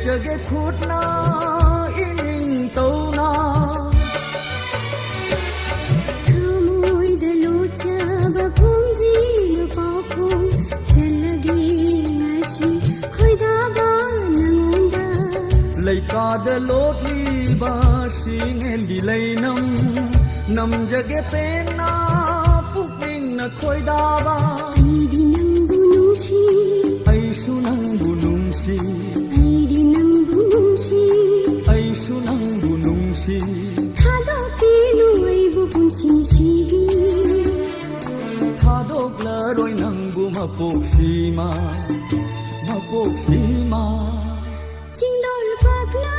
ꯂꯩꯖꯒꯦ ꯈꯨꯠꯅ ꯏꯅꯤꯡ ꯇꯧꯅ ꯊꯃꯣꯏꯗ ꯂꯣꯠꯆꯕ ꯐꯣꯡꯗ꯭ꯔꯤꯕ ꯄꯥꯎꯈꯣꯡ ꯆꯠꯂꯒꯦ ꯉꯁꯤ ꯈꯣꯏꯗꯥꯕ ꯅꯉꯣꯟꯗ ꯂꯩꯀꯥꯗ ꯂꯣꯠꯂꯤꯕ ꯁꯤꯡꯍꯦꯟꯒꯤ ꯂꯩꯅꯝ ꯅꯝꯖꯒꯦ ꯄꯦꯟꯅ ꯄꯨꯛꯅꯤꯡꯅ ꯈꯣꯏꯗꯥꯕ ꯑꯩꯗꯤ ꯅꯪꯕꯨ ꯅꯨꯡꯁꯤ ꯑꯩꯁꯨ ꯅꯪꯕꯨ ꯅꯨꯡꯁꯤ ꯑꯩꯗꯤ ꯅꯪꯕꯨ ꯅꯨꯡꯁꯤ ꯑꯩꯁꯨ ꯅꯪꯕꯨ ꯅꯨꯡꯁꯤ ꯊꯥꯗꯣꯛꯄꯤꯅꯨ ꯑꯩꯕꯨ ꯄꯨꯟꯁꯤꯁꯤꯒꯤ ꯊꯥꯗꯣꯛꯂꯔꯣꯏ ꯅꯪꯕꯨ ꯃꯄꯣꯛꯁꯤꯃ ꯆꯤꯡꯗꯣꯜ ꯄꯥꯛꯅ